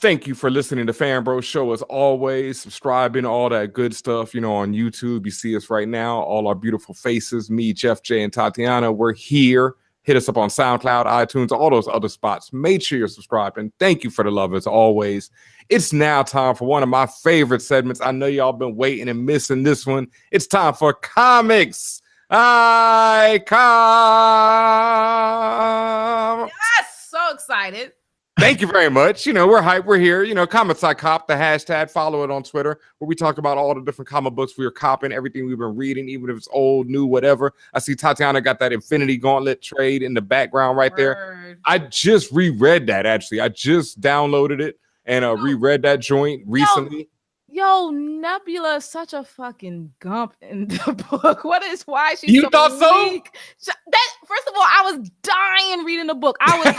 Thank you for listening to FanBrosShow as always, subscribing, all that good stuff, on YouTube. You see us right now, all our beautiful faces, me, Jeff, Jay, and Tatiana. We're here. Hit us up on SoundCloud, iTunes, all those other spots. Make sure you're subscribed, and thank you for the love as always. It's now time for one of my favorite segments. I know y'all been waiting and missing this one. It's time for Comics Icon. Yes, so excited. Thank you very much. We're hyped. We're here. Comics I cop, the hashtag. Follow it on Twitter, where we talk about all the different comic books we are copping, everything we've been reading, even if it's old, new, whatever. I see Tatiana got that Infinity Gauntlet trade in the background right there. I just reread that, actually. I just downloaded it and reread that joint recently. Yo, Nebula is such a fucking gump in the book. Why is she you so thought weak? So? First of all, I was dying reading the book. I was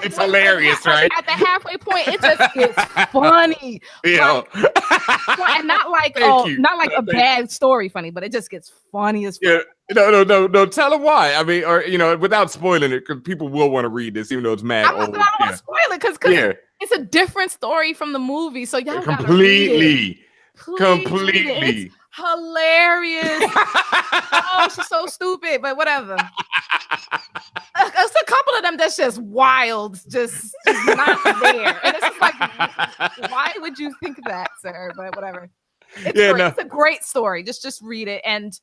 it's hilarious, right? At the halfway point, it just gets funny. And not like a bad story funny, but it just gets funny as fuck. Yeah. No. Tell them why. I mean, or without spoiling it, because people will want to read this, even though it's mad old. I don't want to spoil it because it's a different story from the movie. So y'all completely. It's hilarious. Oh, she's so stupid, but whatever. It's a couple of them that's just wild, just not there. And it's just like, why would you think that, sir? But whatever. It's great. No. It's a great story. Just read it, and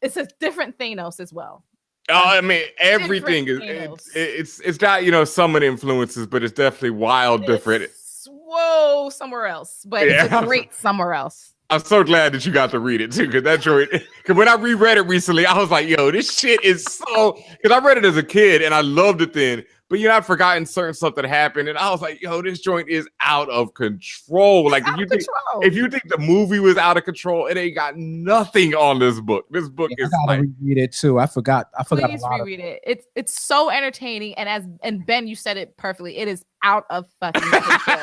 it's a different Thanos as well. I mean, everything is it's got some of the influences, but it's definitely wild different. Whoa, somewhere else, but it's a great somewhere else. I'm so glad that you got to read it too, because when I reread it recently, I was like, yo, this shit is so, because I read it as a kid and I loved it then, but I've forgotten certain stuff that happened, and I was like, yo, this joint is out of control. Like, if you think the movie was out of control, it ain't got nothing on this book. This book is I gotta reread it too. I forgot. Please reread it. It's so entertaining, and Ben, you said it perfectly. It is out of fucking control.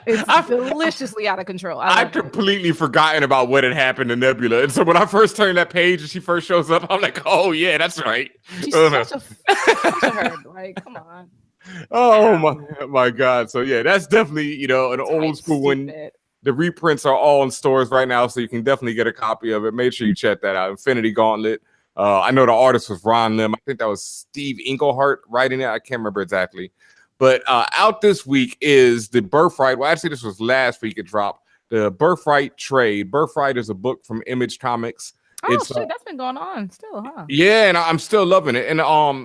It's deliciously out of control. I've completely forgotten about what had happened to Nebula, and so when I first turned that page and she first shows up, I'm like, oh yeah, that's right. She's such a herd. Like, come on. Oh my God. So yeah, that's definitely an old school one. The reprints are all in stores right now, so you can definitely get a copy of it. Make sure you check that out. Infinity Gauntlet. I know the artist was Ron Lim. I think that was Steve Englehart writing it. I can't remember exactly. But out this week is the Birthright. Well, actually, this was last week it dropped. The Birthright trade. Birthright is a book from Image Comics. Oh, shit, that's been going on still, huh? Yeah, and I'm still loving it. And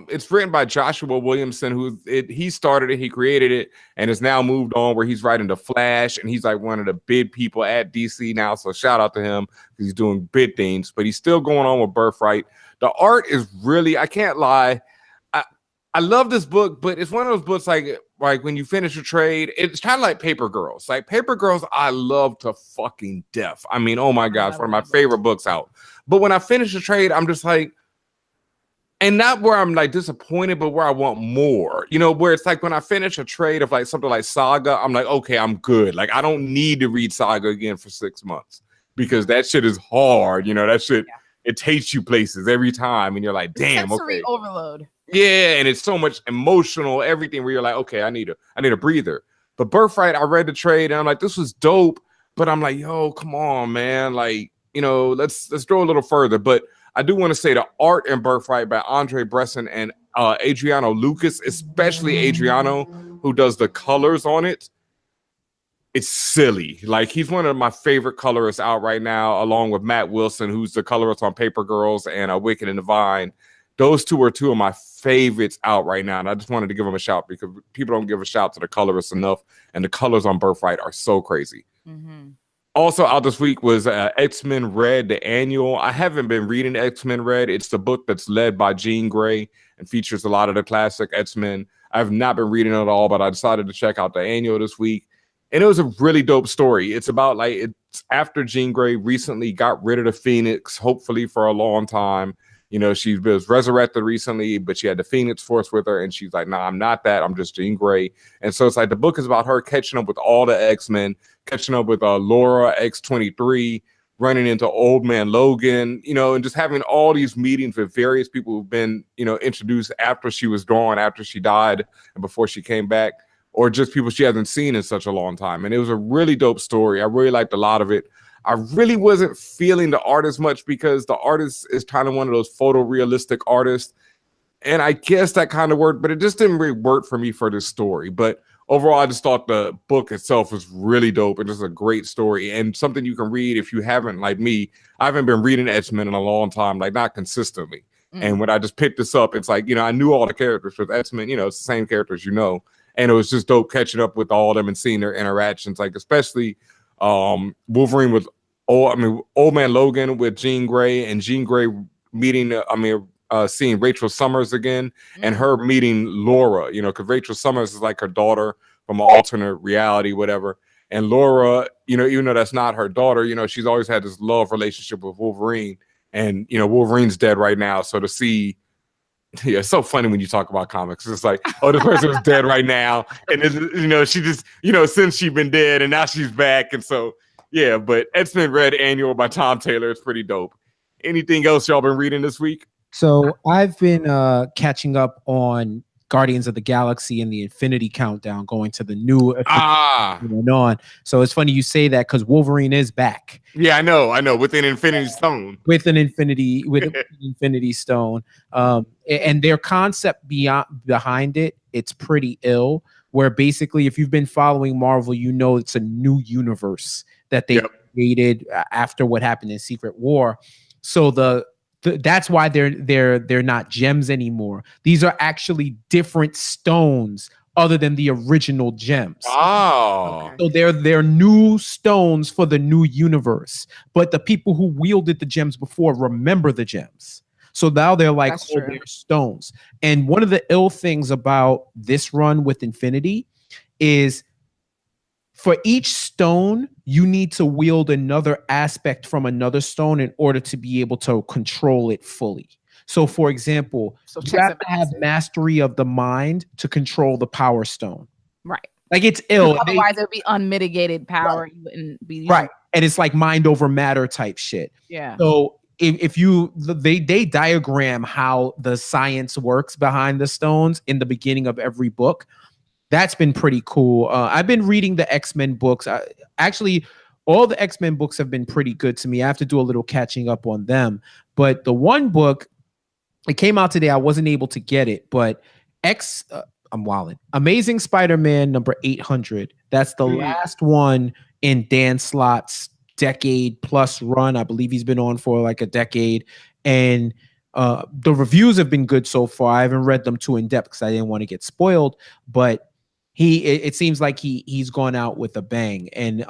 it's written by Joshua Williamson, he started it, he created it, and has now moved on where he's writing The Flash, and he's like one of the big people at DC now. So shout out to him because he's doing big things. But he's still going on with Birthright. The art is really, I can't lie, I love this book, but it's one of those books like when you finish a trade, it's kind of like Paper Girls. Like Paper Girls, I love to fucking death. I mean, oh my God, it's one of my favorite books out. But when I finish a trade, I'm just like, and not where I'm like disappointed, but where I want more. Where it's like when I finish a trade of like something like Saga, I'm like, okay, I'm good. Like I don't need to read Saga again for 6 months because that shit is hard. That shit, it takes you places every time, and you're like, damn, sensory overload. Yeah, and it's so much emotional, everything where you're like, okay, I need a breather. But Birthright, I read the trade and I'm like, this was dope. But I'm like, yo, come on, man. Like, let's go a little further. But I do want to say the art in Birthright by Andre Bresson and Adriano Lucas, especially Adriano, who does the colors on it. It's silly. Like, he's one of my favorite colorists out right now, along with Matt Wilson, who's the colorist on Paper Girls and Wicked and Divine. Those two are two of my favorites out right now, and I just wanted to give them a shout because people don't give a shout to the colorists enough, and the colors on Birthright are so crazy. Mm-hmm. Also out this week was X-Men Red, the annual. I haven't been reading X-Men Red. It's the book that's led by Jean Grey and features a lot of the classic X-Men. I've not been reading it at all, but I decided to check out the annual this week, and it was a really dope story. It's about it's after Jean Grey recently got rid of the Phoenix, hopefully for a long time. She was resurrected recently, but she had the Phoenix Force with her, and she's like, nah, I'm not that. I'm just Jean Grey. And so it's like the book is about her catching up with all the X-Men, catching up with Laura X-23, running into Old Man Logan, and just having all these meetings with various people who've been, introduced after she was gone, after she died, and before she came back. or just people she hasn't seen in such a long time. And it was a really dope story. I really liked a lot of it. I really wasn't feeling the artist much because the artist is kind of one of those photorealistic artists. And I guess that kind of worked, but it just didn't really work for me for this story. But overall, I just thought the book itself was really dope and just a great story and something you can read if you haven't, like me. I haven't been reading X-Men in a long time, like not consistently. And when I just picked this up, it's like, I knew all the characters with X-Men, it's the same characters, and it was just dope catching up with all of them and seeing their interactions, like especially Wolverine with Old Man Logan with Jean Grey, and Jean Grey meeting, seeing Rachel Summers again, and her meeting Laura, because Rachel Summers is like her daughter from an alternate reality, whatever. And Laura, even though that's not her daughter, she's always had this love relationship with Wolverine. And, Wolverine's dead right now. So to see, it's so funny when you talk about comics. It's like, oh, this person is dead right now. And, she just, since she's been dead and now she's back. And so, yeah, but X-Men Red Annual by Tom Taylor is pretty dope. Anything else y'all been reading this week? So I've been catching up on Guardians of the Galaxy and the Infinity Countdown, going to the new going on. So it's funny you say that because Wolverine is back. Yeah, I know. With an Infinity Stone. With an Infinity Stone. And their concept behind it, it's pretty ill. Where basically, if you've been following Marvel, it's a new universe that they created after what happened in Secret War. So that's why they're not gems anymore. These are actually different stones other than the original gems. Oh. So they're new stones for the new universe. But the people who wielded the gems before remember the gems. So now they're like, they're stones. And one of the ill things about this run with Infinity is for each stone, you need to wield another aspect from another stone in order to be able to control it fully. So, for example, you have to have mastery of the mind to control the Power Stone. Right. Like, it's ill. Otherwise, it would be unmitigated power. Right. You wouldn't be right. And it's like mind over matter type shit. Yeah. So if they diagram how the science works behind the stones in the beginning of every book. That's been pretty cool. I've been reading the X-Men books. Actually, all the X-Men books have been pretty good to me. I have to do a little catching up on them. But the one book, it came out today. I wasn't able to get it. But I'm wilding. Amazing Spider-Man number 800. That's the last one in Dan Slott's decade-plus run. I believe he's been on for like a decade. And the reviews have been good so far. I haven't read them too in depth because I didn't want to get spoiled. But it seems like he's gone out with a bang, and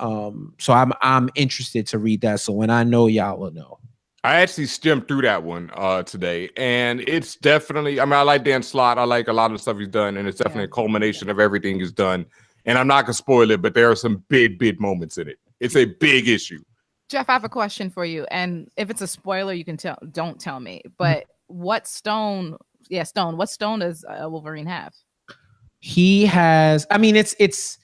so I'm interested to read that. So when I know, y'all will know. I actually skimmed through that one today, and it's definitely. I like Dan Slott. I like a lot of the stuff he's done, and it's definitely a culmination of everything he's done. And I'm not gonna spoil it, but there are some big moments in it. It's a big issue. Jeff, I have a question for you, and if it's a spoiler, you can tell. Don't tell me. But what stone? Yeah, stone. What stone does Wolverine have? He has, it's,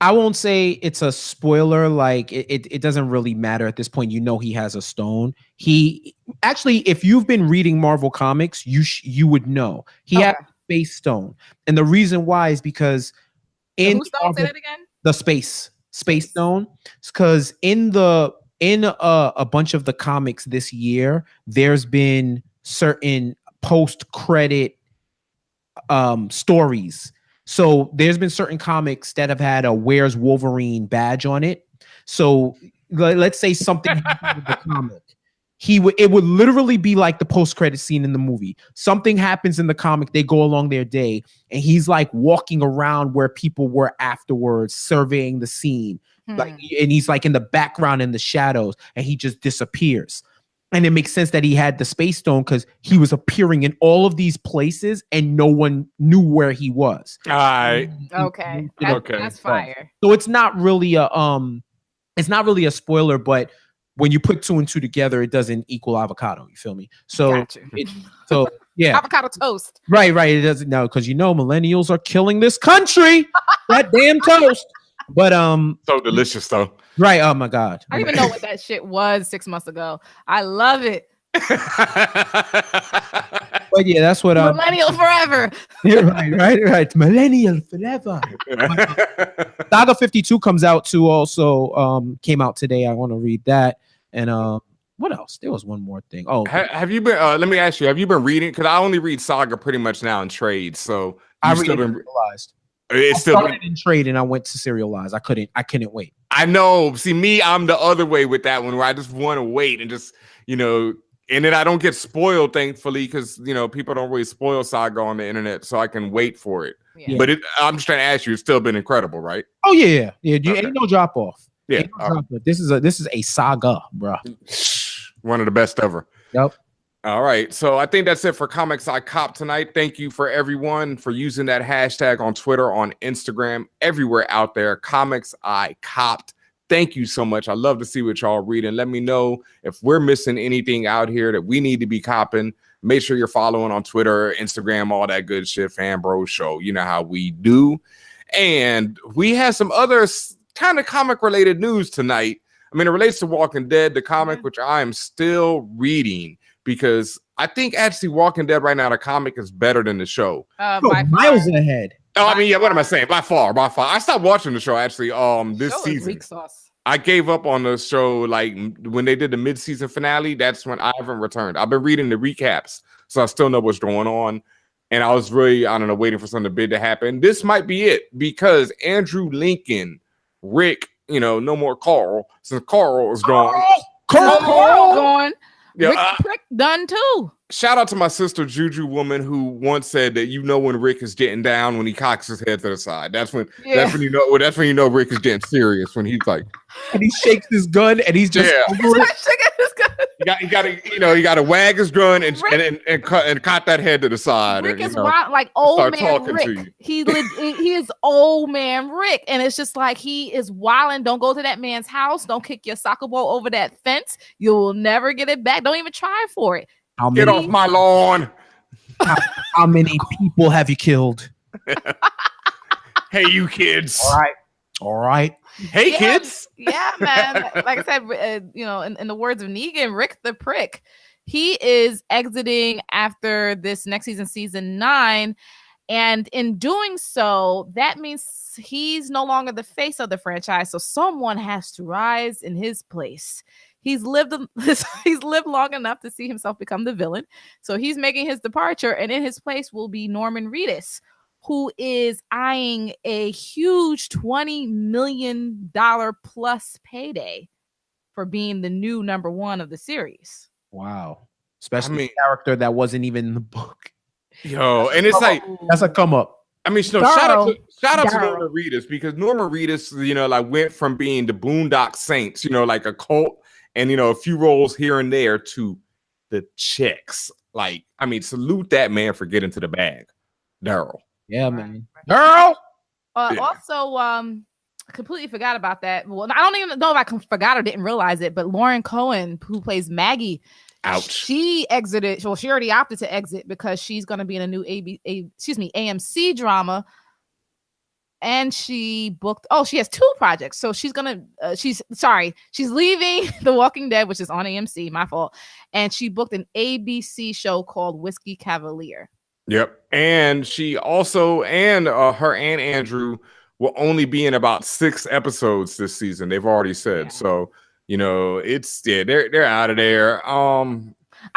I won't say it's a spoiler. Like it doesn't really matter at this point. He has a stone. He actually, if you've been reading Marvel comics, you would know he has a space stone. And the reason why is because in Marvel, say that again? The space stone, because in a bunch of the comics this year, there's been certain post-credit stories. So there's been certain comics that have had a Where's Wolverine badge on it. So let's say something happened with the comic. It would literally be like the post-credit scene in the movie. Something happens in the comic, they go along their day, and he's like walking around where people were afterwards, surveying the scene. Like, and he's like in the background in the shadows, and he just disappears. And it makes sense that he had the Space Stone because he was appearing in all of these places and no one knew where he was. Okay. That's fire. So it's not really a spoiler, but when you put 2 and 2 together, it doesn't equal avocado. You feel me? So, yeah. Avocado toast. Right. It doesn't know because millennials are killing this country. That damn toast. But so delicious though. Right. Oh my God. I didn't even know what that shit was 6 months ago. I love it. But yeah, that's what millennial forever. right. Millennial forever. Saga 52 comes out too. Also, came out today. I want to read that. And what else? There was one more thing. Oh, have you been? Let me ask you. Have you been reading? Because I only read Saga pretty much now in trades. So I read it serialized. It's still started in trade, and I went to serialized. I couldn't wait. I know. See, me, I'm the other way with that one, where I just want to wait and just, and then I don't get spoiled, thankfully, because people don't really spoil Saga on the internet, so I can wait for it. Yeah. But I'm just trying to ask you, it's still been incredible, right? Oh yeah. Okay. Ain't no drop off. Yeah, this is a saga, bro. One of the best ever. Yep. All right, so I think that's it for Comics I Cop tonight. Thank you for everyone for using that hashtag on Twitter, on Instagram, everywhere out there. Comics I Copped. Thank you so much. I love to see what y'all read, and let me know if we're missing anything out here that we need to be copping. Make sure you're following on Twitter, Instagram, all that good shit. FanBrosShow. You know how we do. And we have some other kind of comic related news tonight. I mean, it relates to Walking Dead, the comic, which I am still reading. Because I think actually Walking Dead right now, the comic is better than the show. Miles ahead. Oh, I mean, yeah, what am I saying? By far. I stopped watching the show actually this season. Weak sauce. I gave up on the show like when they did the mid-season finale. That's when I haven't returned. I've been reading the recaps, so I still know what's going on. And I was really, I don't know, waiting for something big to happen. This might be it because Andrew Lincoln, Rick, no more Carl, since Carl is gone. Carl gone. Yeah, Rick Prick done too. Shout out to my sister Juju woman who once said that when Rick is getting down when he cocks his head to the side. That's when you know Rick is getting serious when he's like, and he shakes his gun and he's just shaking his gun. You got to wag his gun and cock that head to the side. Rick is wild, like old man Rick. He is old man Rick, and it's just like he is wilding. Don't go to that man's house. Don't kick your soccer ball over that fence. You will never get it back. Don't even try for it. Get off my lawn. How many people have you killed? Hey, you kids. All right. Hey, kids. Yeah, man. Like I said, in the words of Negan, Rick the Prick, he is exiting after this next season 9. And in doing so, that means he's no longer the face of the franchise. So someone has to rise in his place. He's lived long enough to see himself become the villain. So he's making his departure, and in his place will be Norman Reedus, who is eyeing a huge $20 million plus payday for being the new number 1 of the series. Wow. Especially a character that wasn't even in the book. Yo, and it's like that's a come up. I mean, shout out to Norman Reedus, because Norman Reedus, went from being the Boondock Saints, like a cult, and a few roles here and there, to the chicks. Like, I mean, salute that man for getting to the bag, Daryl. Yeah, man. Daryl. Also, I completely forgot about that. Well, I don't even know if I forgot or didn't realize it, but Lauren Cohen, who plays Maggie, ouch, she exited. Well, she already opted to exit because she's going to be in a new AMC drama. And she booked, she has 2 projects. So she's leaving The Walking Dead, which is on AMC, my fault. And she booked an ABC show called Whiskey Cavalier. Yep. And she also, her and Andrew will only be in about 6 episodes this season. They've already said. Yeah. So, they're out of there.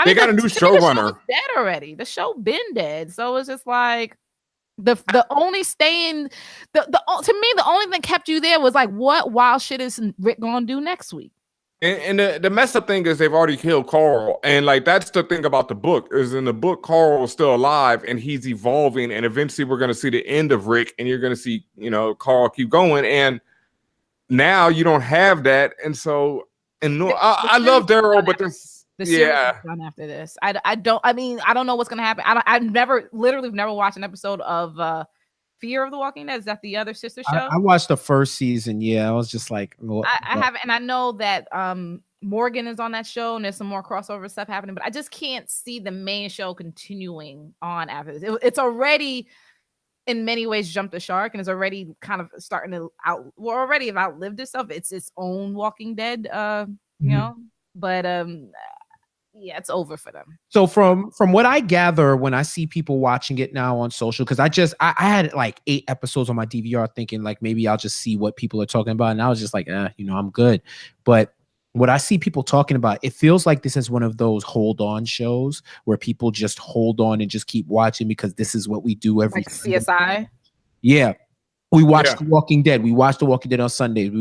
They got a new showrunner. Dead already. The show been dead. So it's just like, the only staying to me, the only thing kept you there was like, what wild shit is Rick gonna do next week? And the messed up thing is they've already killed Carl, and like that's the thing about the book is in the book Carl is still alive and he's evolving, and eventually we're gonna see the end of Rick, and you're gonna see Carl keep going, and now you don't have that, and so I love Daryl, but there's. The series is done after this. I don't know what's gonna happen. I've never watched an episode of Fear of the Walking Dead. Is that the other sister show? I watched the first season. Yeah, I was just like, I haven't, and I know that Morgan is on that show, and there's some more crossover stuff happening. But I just can't see the main show continuing on after this. It's already, in many ways, jumped the shark, and it's already kind of starting to already have outlived itself. It's its own Walking Dead, you know. But Yeah, it's over for them. So from what I gather when I see people watching it now on social, because I had like 8 episodes on my DVR thinking like maybe I'll just see what people are talking about, and I was just like, I'm good. But what I see people talking about, it feels like this is one of those hold on shows where people just hold on and just keep watching because this is what we do every like CSI. Yeah. We watched The Walking Dead. We watched The Walking Dead on Sundays.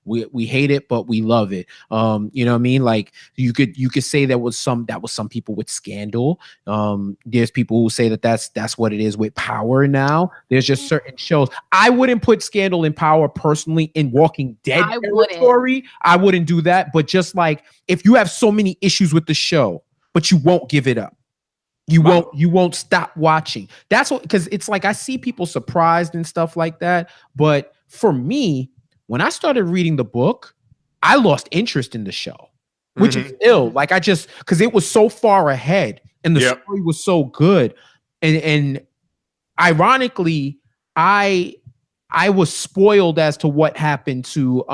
We hate it, but we love it. You know what I mean? Like you could say that was some people with Scandal. There's people who say that's what it is with Power now. There's just certain shows. I wouldn't put Scandal and Power personally in Walking Dead territory. I wouldn't do that. But just like if you have so many issues with the show, but you won't give it up. You won't stop watching. That's what, because it's like I see people surprised and stuff like that. But for me, when I started reading the book, I lost interest in the show, which is ill. Like because it was so far ahead and the story was so good. And ironically, I was spoiled as to what happened to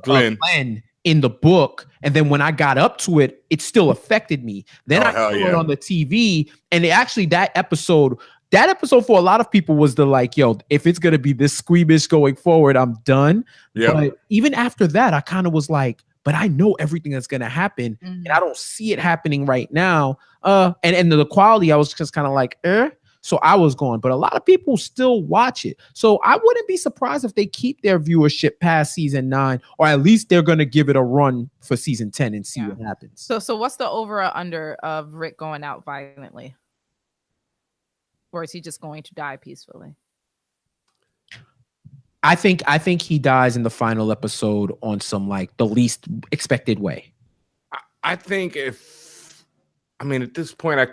Glenn in the book, and then when I got up to it, it still affected me. Then I saw it on the TV, and that episode for a lot of people was the like, yo, if it's gonna be this squeamish going forward, I'm done. But even after that, I kind of was like, but I know everything that's gonna happen, and I don't see it happening right now. And the quality, I was just kind of like, So I was going, but a lot of people still watch it. So I wouldn't be surprised if they keep their viewership past season 9, or at least they're going to give it a run for season 10 and see what happens. So what's the over or under of Rick going out violently? Or is he just going to die peacefully? I think he dies in the final episode on some like the least expected way. I think at this point,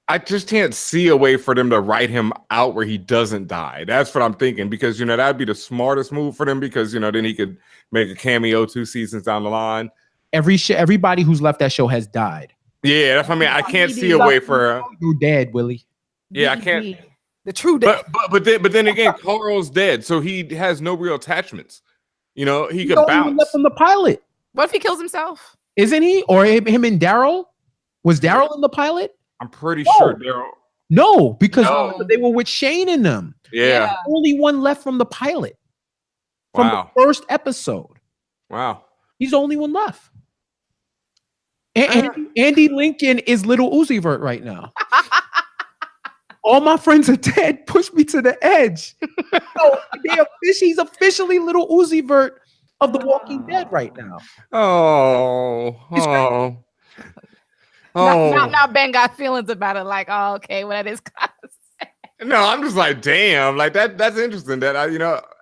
I just can't see a way for them to write him out where he doesn't die. That's what I'm thinking, because, that'd be the smartest move for them, because, then he could make a cameo 2 seasons down the line. Everybody who's left that show has died. Yeah, that's what I mean. I can't see a way for you're dead, Willie. Yeah, I can't. The true dead. But then again, Carl's dead, so he has no real attachments. He could bounce. Left from the pilot. What if he kills himself? Isn't he? Or him and Daryl? Was Daryl in the pilot? I'm pretty sure Daryl. No, because they were with Shane in them. Yeah. Only one left from the pilot. From the first episode. Wow. He's the only one left. Andy Lincoln is Little Uzi Vert right now. All my friends are dead. Push me to the edge. He's officially Little Uzi Vert of The Walking Dead right now. Now Ben got feelings about it. Like, okay, well, that is No, I'm just like, damn, like that's interesting. That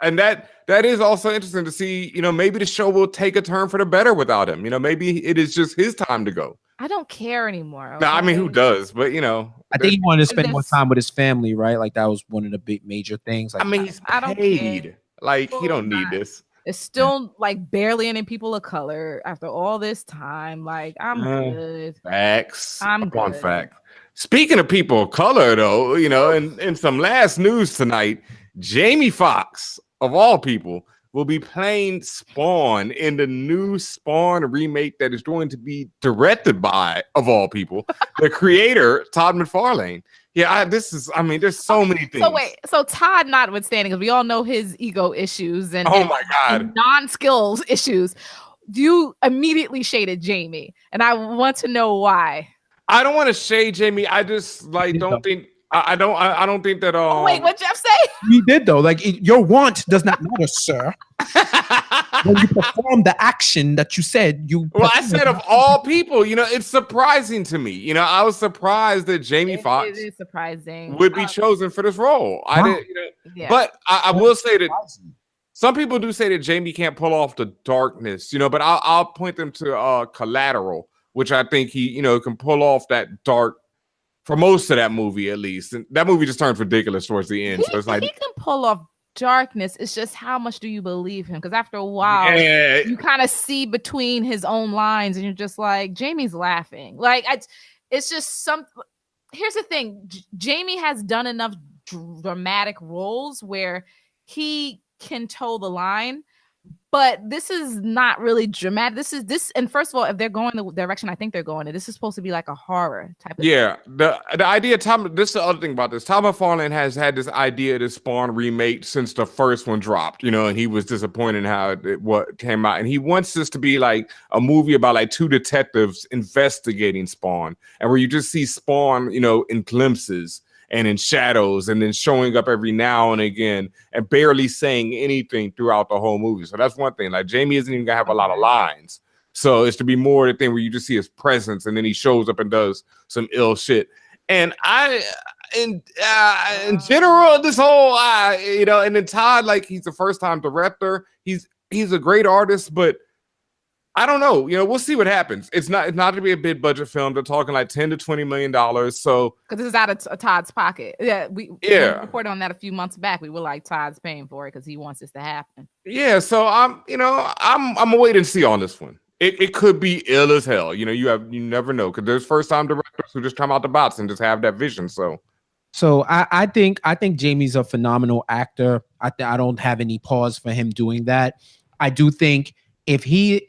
and that is also interesting to see. Maybe the show will take a turn for the better without him. Maybe it is just his time to go. I don't care anymore. Okay? No, I mean, who does? But I think he wanted to spend more time with his family, right? Like that was one of the big major things. Like, he's paid. Like he don't need this. It's still like barely any people of color after all this time. Like I'm good. Facts. I'm good. Fact. Speaking of people of color, though, in some last news tonight, Jamie Foxx, of all people, will be playing Spawn in the new Spawn remake that is going to be directed by, of all people, the creator, Todd McFarlane. Yeah, there's so many things. So Todd notwithstanding, because we all know his ego issues and and non-skills issues, you immediately shaded Jamie, and I want to know why. I don't want to shade Jamie. I just don't think. I don't think that. Wait, what Jeff say? He did though. Like your want does not matter, sir. When you perform the action that you said you. Well, I said of all people, it's surprising to me. I was surprised that Jamie Foxx. It is surprising. Would be chosen for this role. Wow. I didn't. But I will say that some people do say that Jamie can't pull off the darkness. But I'll point them to Collateral, which I think he can pull off that dark. For most of that movie, at least, and that movie just turns ridiculous towards the end. So it's like he can pull off darkness. It's just how much do you believe him? Because after a while, you kind of see between his own lines, and you're just like, Jamie's laughing. Like it's just some. Here's the thing: Jamie has done enough dramatic roles where he can toe the line, But this is not really dramatic. And first of all, if they're going the direction I think they're going, this is supposed to be like a horror type of thing. The idea, this is the other thing about this. Todd McFarlane has had this idea to Spawn remake since the first one dropped, and he was disappointed in how what came out. And he wants this to be like a movie about like two detectives investigating Spawn, and where you just see Spawn, in glimpses and in shadows, and then showing up every now and again and barely saying anything throughout the whole movie. So that's one thing. Like, Jamie isn't even gonna have a lot of lines. So it's to be more the thing where you just see his presence and then he shows up and does some ill shit. And in general, this whole, and then Todd, like, he's a first time director. He's a great artist, but I don't know. We'll see what happens. It's not going to be a big budget film. They're talking like $10 to $20 million. So because this is out of Todd's pocket. Yeah, we reported on that a few months back. We were like, Todd's paying for it because he wants this to happen. Yeah, so I'm a wait and see on this one. It could be ill as hell. You never know, because there's first time directors who just come out the box and just have that vision. So I think Jamie's a phenomenal actor. I don't have any pause for him doing that. I do think if he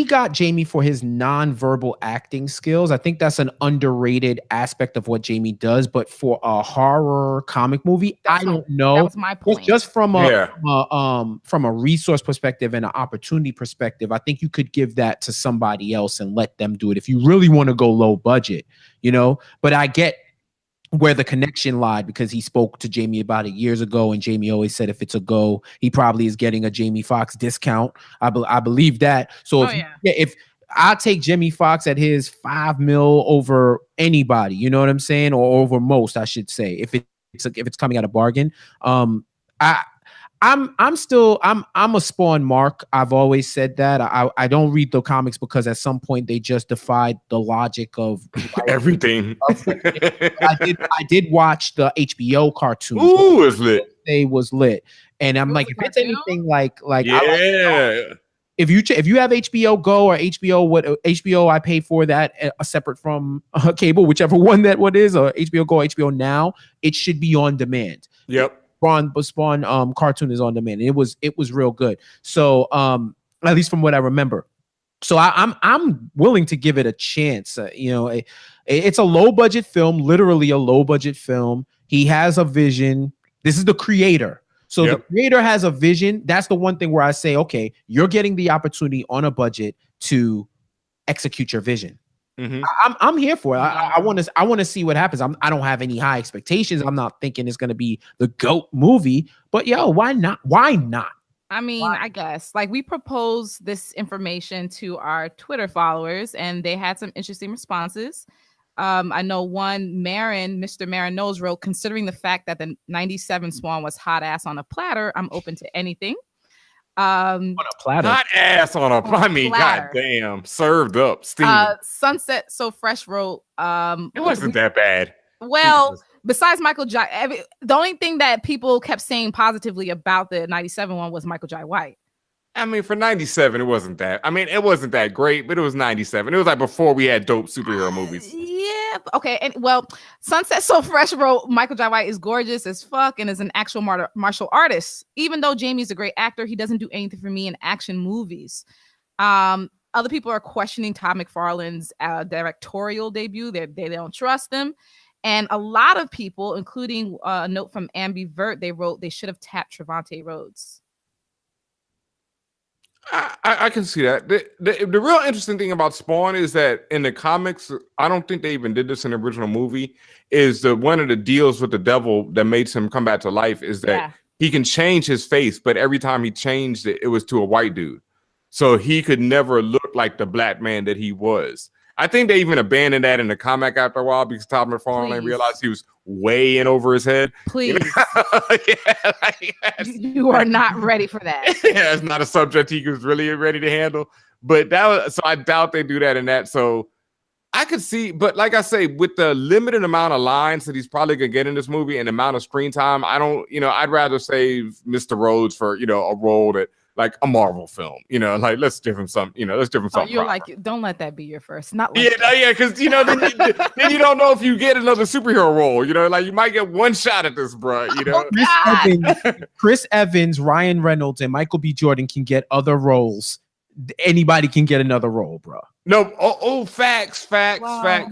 got Jamie for his non-verbal acting skills, I think that's an underrated aspect of what Jamie does. But for a horror comic movie, I don't know. That was my point. Just from a resource perspective and an opportunity perspective, I think you could give that to somebody else and let them do it if you really want to go low budget, But I get where the connection lied, because he spoke to Jamie about it years ago, and Jamie always said if it's a go, he probably is getting a Jamie Foxx discount. I believe that. So if I take Jamie Foxx at his $5 million over anybody, you know what I'm saying, or over most, I should say, if it's coming at a bargain, I'm a Spawn mark. I've always said that. I don't read the comics because at some point they just defied the logic of everything. I did watch the HBO cartoon. Ooh, it's lit. It was lit, and I'm like, if it's anything like yeah. If you have HBO Go or HBO I pay for that separate from cable, whichever one that is, or HBO Go, HBO Now, it should be on demand. Yep. Spawn cartoon is on demand. It was real good. So at least from what I remember. So I'm willing to give it a chance. It's a low budget film, literally a low budget film. He has a vision. This is the creator. So the creator has a vision. That's the one thing where I say, okay, you're getting the opportunity on a budget to execute your vision. Mm-hmm. I'm here for it. I want to see what happens. I don't have any high expectations. I'm not thinking it's going to be the GOAT movie, but why not? Why not? I mean, I guess like we proposed this information to our Twitter followers, and they had some interesting responses. I know one, Mr. Marin Knows wrote, considering the fact that the 97 Spawn was hot ass on a platter, I'm open to anything. On a platter. Hot ass on a platter. I mean, goddamn, served up. Steaming. Sunset So Fresh wrote, it wasn't that bad. Well, besides Michael Jai, the only thing that people kept saying positively about the 97 one was Michael Jai White. I mean, for 97, it wasn't that. I mean, it wasn't that great, but it was 97. It was like before we had dope superhero movies. Yeah. Okay. And well, Sunset So Fresh wrote, Michael Jai White is gorgeous as fuck and is an actual martial artist. Even though Jamie's a great actor, he doesn't do anything for me in action movies. Other people are questioning Todd McFarlane's directorial debut. They don't trust him. And a lot of people, including a note from Ambivert, they wrote they should have tapped Trevante Rhodes. I can see that. The real interesting thing about Spawn is that in the comics, I don't think they even did this in the original movie, is one of the deals with the devil that makes him come back to life is that he can change his face, but every time he changed it, it was to a white dude. So he could never look like the black man that he was. I think they even abandoned that in the comic after a while because Todd McFarlane realized he was way in over his head. Please. You are not ready for that. Yeah, it's not a subject he was really ready to handle. But so I doubt they do that in that. So I could see, but like I say, with the limited amount of lines that he's probably gonna get in this movie and the amount of screen time, I'd rather save Mr. Rhodes for, a role that like a Marvel film, like let's give him some, let's give him something. You're proper. like, don't let that be your first. Not like because then you don't know if you get another superhero role. Like you might get one shot at this, bro. Chris Evans, Ryan Reynolds, and Michael B. Jordan can get other roles. Anybody can get another role, bro. No, facts.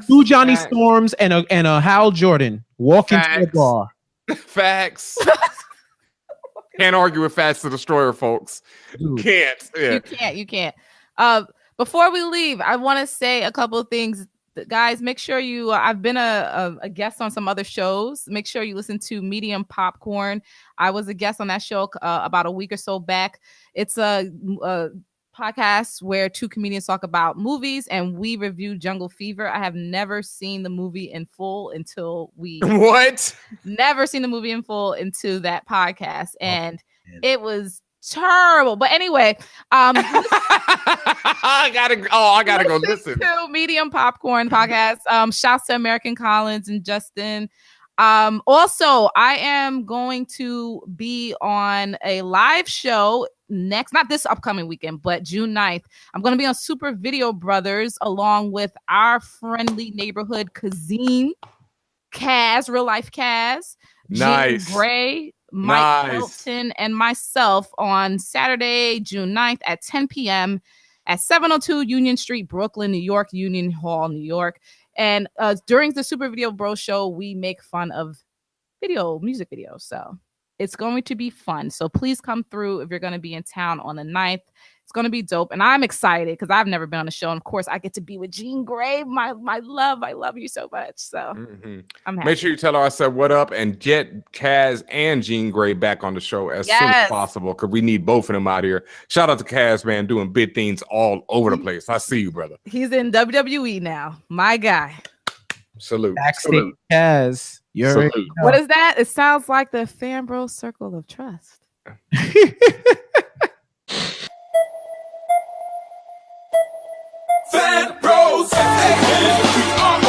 Two Johnny Storms and a Hal Jordan walk into the bar. Facts. Can't argue with facts to destroyer, folks. Dude. Can't. Yeah. You can't. Before we leave, I want to say a couple of things. Guys, make sure you I've been a guest on some other shows. Make sure you listen to Medium Popcorn. I was a guest on that show about a week or so back. It's a podcast where two comedians talk about movies, and we review Jungle Fever. I have never seen the movie in full until never seen the movie in full into that podcast, and it was terrible. But anyway, I gotta go listen to Medium Popcorn podcast. Shouts to American Collins and Justin. Also, I am going to be on a live show not this upcoming weekend, but June 9th. I'm going to be on Super Video Brothers along with our friendly neighborhood Kazim, Kaz, real life Kaz, nice. Jean Gray, Mike Hilton, and myself on Saturday, June 9th at 10 p.m. at 702 Union Street, Brooklyn, New York, Union Hall, New York. And during the Super Video Bro Show, we make fun of music videos. So it's going to be fun. So please come through if you're going to be in town on the 9th. It's going to be dope. And I'm excited because I've never been on a show. And of course, I get to be with Jean Grey, my love. I love you so much. So I'm happy. Make sure you tell her I said what up and get Kaz and Jean Grey back on the show as soon as possible because we need both of them out here. Shout out to Kaz, man, doing big things all over the place. I see you, brother. He's in WWE now. My guy. Salute. Backstage Kaz. What is that? It sounds like the FanBros Circle of Trust. FanBros, we are